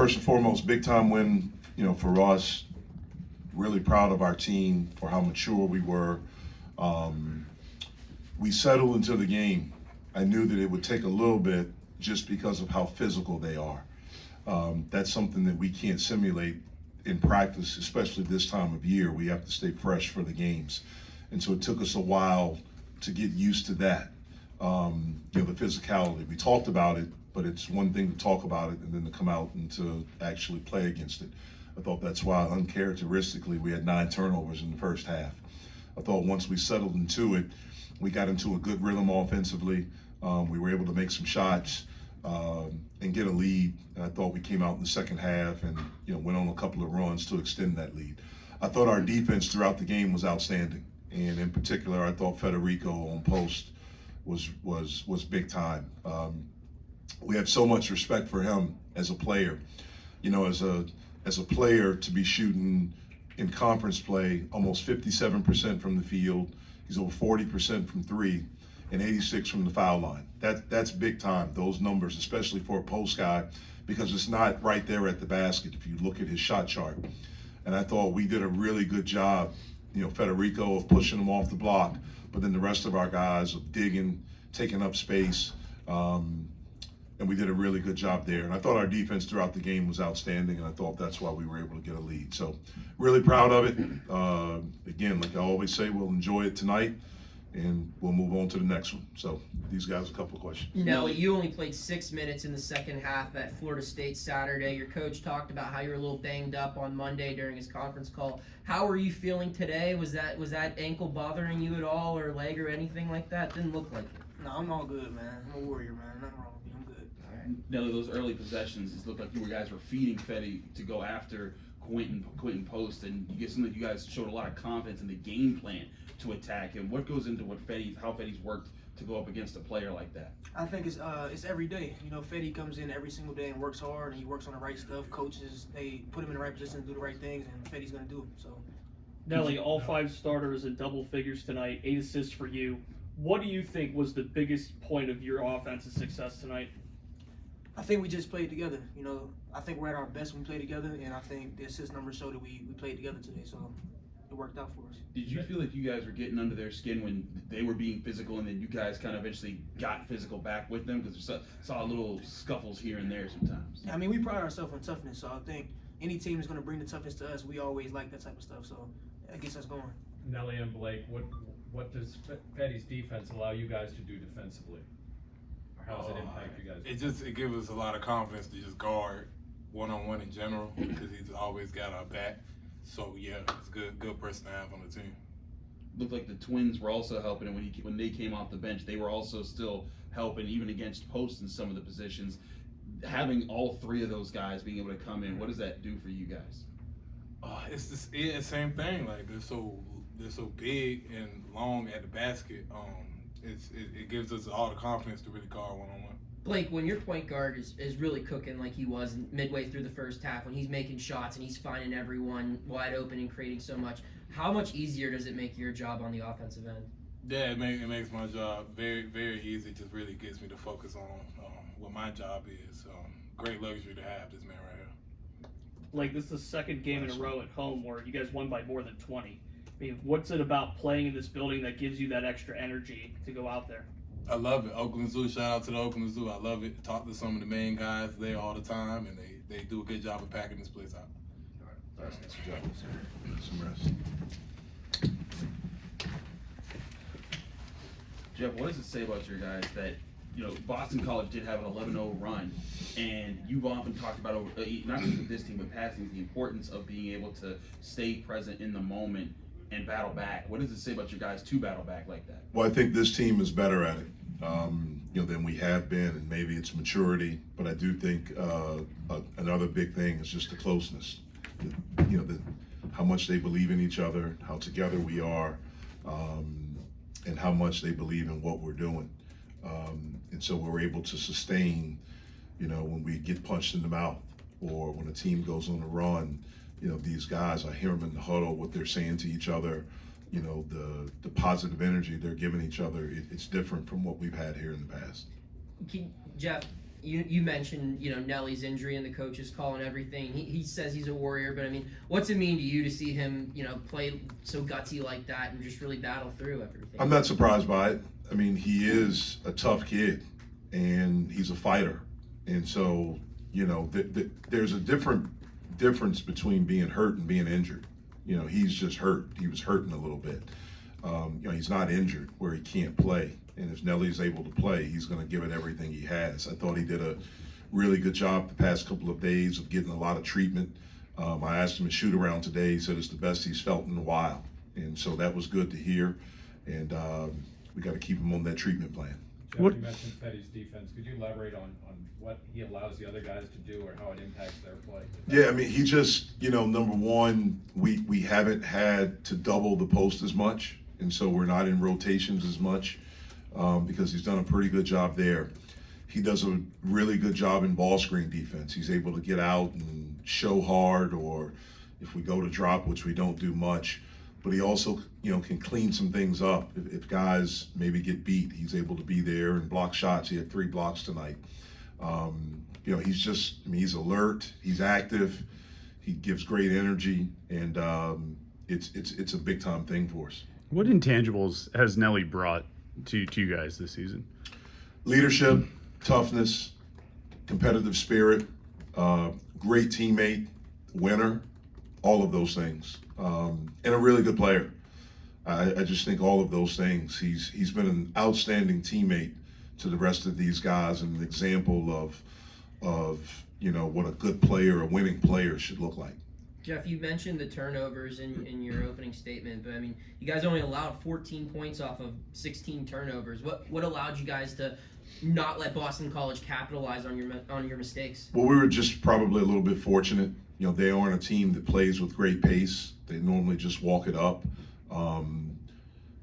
first and foremost, big time win, for us. Really proud of our team for how mature we were. We settled into the game. I knew that it would take a little bit just because of how physical they are. That's something that we can't simulate in practice, especially this time of year. We have to stay fresh for the games. And so it took us a while to get used to that. The physicality. We talked about it, but it's one thing to talk about it and then to come out and to actually play against it. I thought that's why, uncharacteristically, we had 9 turnovers in the first half. I thought once we settled into it, we got into a good rhythm offensively. We were able to make some shots and get a lead. And I thought we came out in the second half and went on a couple of runs to extend that lead. I thought our defense throughout the game was outstanding, and in particular, I thought Federico on post was big time. We have so much respect for him as a player. As a player, to be shooting in conference play almost 57% from the field, he's over 40% from 3, and 86 from the foul line. That's big time, those numbers, especially for a post guy, because it's not right there at the basket if you look at his shot chart. And I thought we did a really good job, Federico, of pushing him off the block, but then the rest of our guys of digging, taking up space, and we did a really good job there. And I thought our defense throughout the game was outstanding, and I thought that's why we were able to get a lead. So really proud of it. Again, like I always say, we'll enjoy it tonight, and we'll move on to the next one. So these guys, a couple of questions. Nelly, you only played 6 minutes in the second half at Florida State Saturday. Your coach talked about how you were a little banged up on Monday during his conference call. How are you feeling today? Was that ankle bothering you at all, or leg, or anything like that? Didn't look like it. No, I'm all good, man. I'm a warrior, man. Nothing wrong with me. I'm good. All right. Nelly, those early possessions, it looked like you guys were feeding Fetty to go after Quentin Post, and it seemed like you guys showed a lot of confidence in the game plan to attack him. What goes into how Fetty's worked to go up against a player like that? I think it's every day. Fetty comes in every single day and works hard, and he works on the right stuff. Coaches, they put him in the right position to do the right things, and Fetty's going to do it. So, Nelly, all 5 starters in double figures tonight, 8 assists for you. What do you think was the biggest point of your offensive success tonight? I think we just played together. I think we're at our best when we play together, and I think the assist numbers show that we played together today. So it worked out for us. Did you feel like you guys were getting under their skin when they were being physical, and then you guys kind of eventually got physical back with them? Because we saw little scuffles here and there sometimes. I mean, we pride ourselves on toughness, so I think any team is going to bring the toughness to us. We always like that type of stuff, so that gets us going. Nelly and Blake, what does Fetty's defense allow you guys to do defensively? Or how does it impact you guys? It gives us a lot of confidence to just guard one-on-one in general, because he's always got our back. So yeah, it's a good person to have on the team. Looked like the Twins were also helping, and when they came off the bench, they were also still helping, even against posts in some of the positions. Having all 3 of those guys being able to come in, what does that do for you guys? It's the same thing. Like they're so big and long at the basket. It gives us all the confidence to really guard one-on-one. Blake, when your point guard is really cooking like he was midway through the first half, when he's making shots and he's finding everyone wide open and creating so much, how much easier does it make your job on the offensive end? Yeah, it makes my job very, very easy. It just really gets me to focus on what my job is. Great luxury to have this man right here. Like, this is the second game in a row at home where you guys won by more than 20. I mean, what's it about playing in this building that gives you that extra energy to go out there? I love it. Oakland Zoo, shout out to the Oakland Zoo. I love it. Talk to some of the main guys there all the time, and they do a good job of packing this place out. All right, good job. Some rest. Jeff, what does it say about your guys that, Boston College did have an 11-0 run, and you've often talked about, not just with this team, but past teams, the importance of being able to stay present in the moment and battle back. What does it say about your guys to battle back like that? Well, I think this team is better at it, than we have been, and maybe it's maturity. But I do think another big thing is just the closeness. How much they believe in each other, how together we are, and how much they believe in what we're doing. And so we're able to sustain, when we get punched in the mouth or when a team goes on a run. These guys, I hear them in the huddle, what they're saying to each other, the positive energy they're giving each other. It's different from what we've had here in the past. Jeff, you mentioned, Nelly's injury and the coach's call and everything. He says he's a warrior, but I mean, what's it mean to you to see him, play so gutsy like that and just really battle through everything? I'm not surprised by it. I mean, he is a tough kid, and he's a fighter, and so there's a difference between being hurt and being injured. He's just hurt. He was hurting a little bit. He's not injured where he can't play. And if Nelly's able to play, he's going to give it everything he has. I thought he did a really good job the past couple of days of getting a lot of treatment. I asked him to shoot around today. He said it's the best he's felt in a while. And so that was good to hear. And we got to keep him on that treatment plan. Jeff, you mentioned Fetty's defense. Could you elaborate on what he allows the other guys to do or how it impacts their play? Yeah, I mean, he just, number one, we haven't had to double the post as much. And so we're not in rotations as much. Because he's done a pretty good job there. He does a really good job in ball screen defense. He's able to get out and show hard, or if we go to drop, which we don't do much, but he also, can clean some things up. If guys maybe get beat, he's able to be there and block shots. He had 3 blocks tonight. He's alert, he's active, he gives great energy, and it's a big time thing for us. What intangibles has Nelly brought to you guys this season? Leadership, toughness, competitive spirit, great teammate, winner, all of those things, and a really good player. I just think all of those things. He's been an outstanding teammate to the rest of these guys, and an example of what a good player, a winning player should look like. Jeff, you mentioned the turnovers in your opening statement, but I mean, you guys only allowed 14 points off of 16 turnovers. What allowed you guys to not let Boston College capitalize on your mistakes? Well, we were just probably a little bit fortunate. They aren't a team that plays with great pace. They normally just walk it up.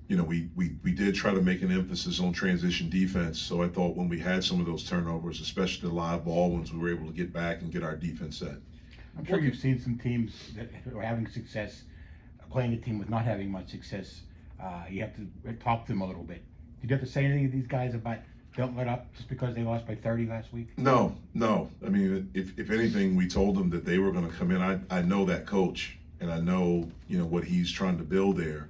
We did try to make an emphasis on transition defense. So I thought when we had some of those turnovers, especially the live ball ones, we were able to get back and get our defense set. I'm sure you've seen some teams that are having success playing a team with not having much success. You have to talk to them a little bit. Did you have to say anything to these guys about don't let up just because they lost by 30 last week? No. I mean, if anything, we told them that they were going to come in. I know that coach, and I know, what he's trying to build there.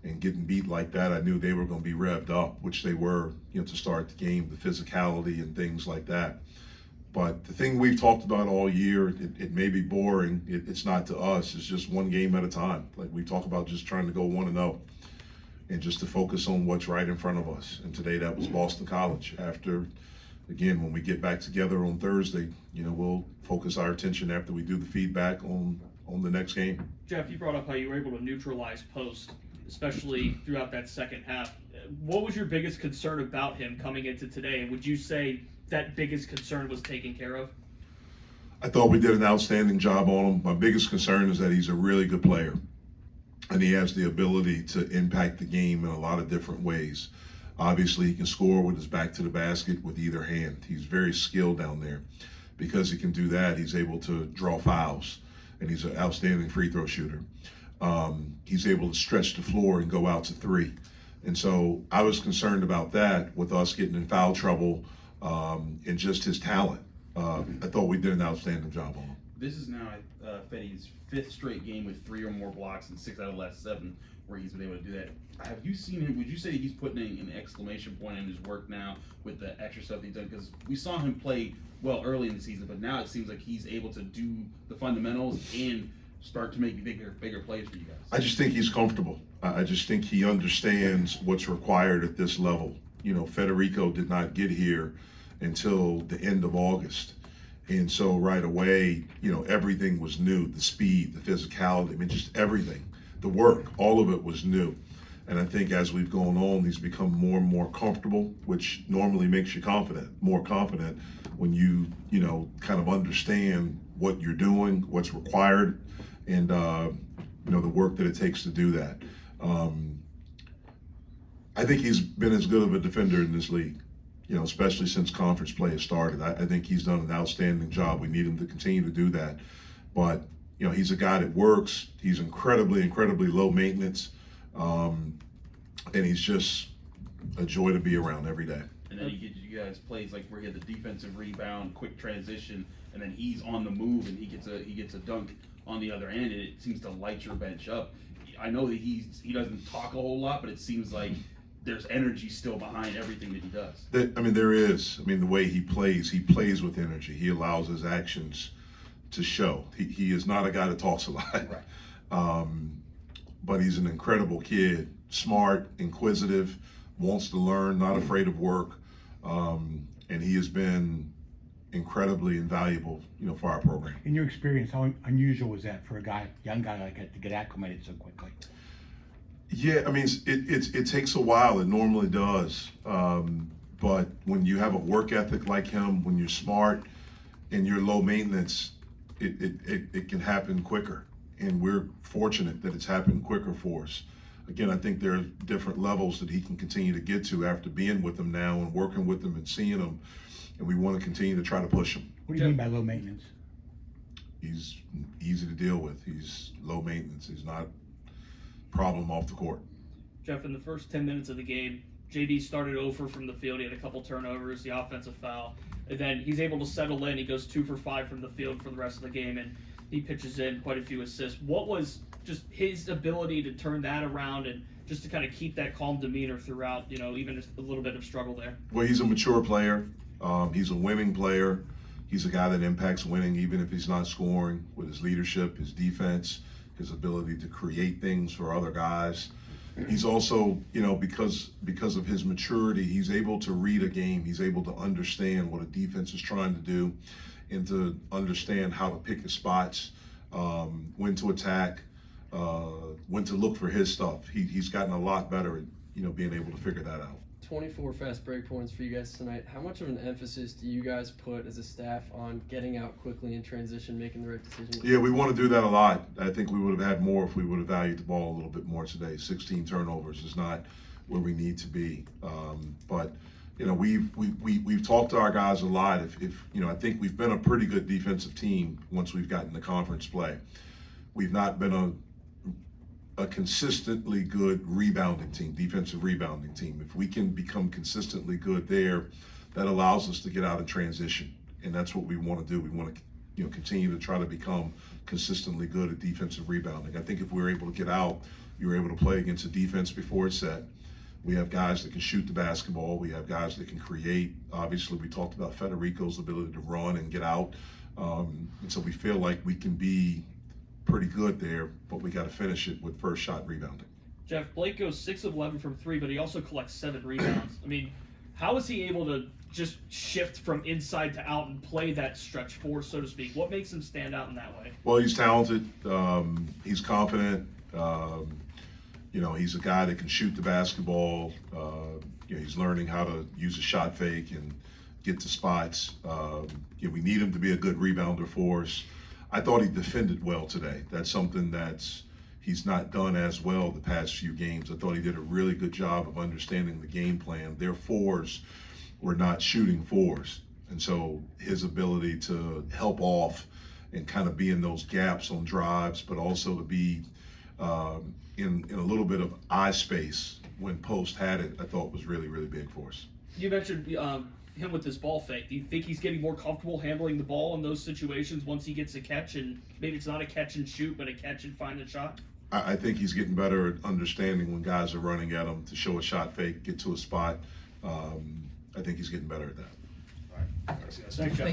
And getting beat like that, I knew they were going to be revved up, which they were, to start the game, the physicality and things like that. But the thing we've talked about all year, it may be boring. It's not to us. It's just one game at a time. Like we talk about just trying to go 1-0 and just to focus on what's right in front of us. And today that was Boston College. After, again, when we get back together on Thursday, we'll focus our attention after we do the feedback on the next game. Jeff, you brought up how you were able to neutralize post, especially throughout that second half. What was your biggest concern about him coming into today? And would you say that biggest concern was taken care of? I thought we did an outstanding job on him. My biggest concern is that he's a really good player, and he has the ability to impact the game in a lot of different ways. Obviously, he can score with his back to the basket with either hand. He's very skilled down there. Because he can do that, he's able to draw fouls, and he's an outstanding free throw shooter. He's able to stretch the floor and go out to 3. And so I was concerned about that with us getting in foul trouble and just his talent. I thought we did an outstanding job on him. This is now Fetty's 5th straight game with 3 or more blocks and 6 out of the last 7 where he's been able to do that. Have you seen him? Would you say he's putting an exclamation point in his work now with the extra stuff he's done? Because we saw him play well early in the season, but now it seems like he's able to do the fundamentals and start to make bigger plays for you guys. I just think he's comfortable. I just think he understands what's required at this level. Federico did not get here until the end of August. And so right away, everything was new. The speed, the physicality, I mean, just everything. The work, all of it was new. And I think as we've gone on, he's become more and more comfortable, which normally makes you more confident when you kind of understand what you're doing, what's required, and, the work that it takes to do that. I think he's been as good of a defender in this league, especially since conference play has started. I think he's done an outstanding job. We need him to continue to do that. But, he's a guy that works. He's incredibly, incredibly low maintenance. And he's just a joy to be around every day. And and then you guys plays like where he had the defensive rebound, quick transition, and then he's on the move and he gets a dunk on the other end, and it seems to light your bench up. I know that he doesn't talk a whole lot, but it seems like there's energy still behind everything that he does. There is. I mean, the way he plays with energy. He allows his actions to show. He is not a guy that talks a lot. Right. But he's an incredible kid, smart, inquisitive, wants to learn, not afraid of work, and he has been incredibly invaluable, for our program. In your experience, how unusual was that for a young guy like that to get acclimated so quickly? Yeah, I mean, it takes a while. It normally does. But when you have a work ethic like him, when you're smart and you're low maintenance, it can happen quicker. And we're fortunate that it's happened quicker for us. Again, I think there are different levels that he can continue to get to after being with them now and working with them and seeing them. And we want to continue to try to push him. What do you mean by low maintenance? He's easy to deal with. He's low maintenance. He's not a problem off the court. Jeff, in the first 10 minutes of the game, JD started over from the field. He had a couple turnovers, the offensive foul. And then he's able to settle in. He goes 2 for 5 from the field for the rest of the game, and he pitches in quite a few assists. What was just his ability to turn that around and just to kind of keep that calm demeanor throughout, even just a little bit of struggle there? Well, he's a mature player. He's a winning player. He's a guy that impacts winning even if he's not scoring, with his leadership, his defense, his ability to create things for other guys. He's also, because of his maturity, he's able to read a game. He's able to understand what a defense is trying to do and to understand how to pick his spots, when to attack, when to look for his stuff. He's gotten a lot better at, being able to figure that out. 24 fast break points for you guys tonight. How much of an emphasis do you guys put as a staff on getting out quickly in transition, making the right decision? Yeah, we want to do that a lot. I think we would have had more if we would have valued the ball a little bit more today. 16 turnovers is not where we need to be. But we've talked to our guys a lot. I think we've been a pretty good defensive team once we've gotten to conference play. We've not been a consistently good rebounding team, defensive rebounding team. If we can become consistently good there, that allows us to get out in transition, and that's what we want to do. We want to, continue to try to become consistently good at defensive rebounding. I think if we're able to get out, you're able to play against a defense before it's set. We have guys that can shoot the basketball. We have guys that can create. Obviously, we talked about Federico's ability to run and get out, and so we feel like we can be pretty good there, but we got to finish it with first shot rebounding. Jeff, Blake goes 6 of 11 from 3, but he also collects 7 rebounds. I mean, how is he able to just shift from inside to out and play that stretch 4, so to speak? What makes him stand out in that way? Well, he's talented. He's confident. He's a guy that can shoot the basketball. He's learning how to use a shot fake and get to spots. We need him to be a good rebounder for us. I thought he defended well today. That's something he's not done as well the past few games. I thought he did a really good job of understanding the game plan. Their 4s were not shooting 4s. And so his ability to help off and kind of be in those gaps on drives, but also to be in a little bit of eye space when Post had it, I thought was really, really big for us. You mentioned him with this ball fake. Do you think he's getting more comfortable handling the ball in those situations once he gets a catch, and maybe it's not a catch and shoot, but a catch and find the shot? I think he's getting better at understanding when guys are running at him to show a shot fake, get to a spot. I think he's getting better at that. All right. Thanks, Jeff. Thanks, Jeff.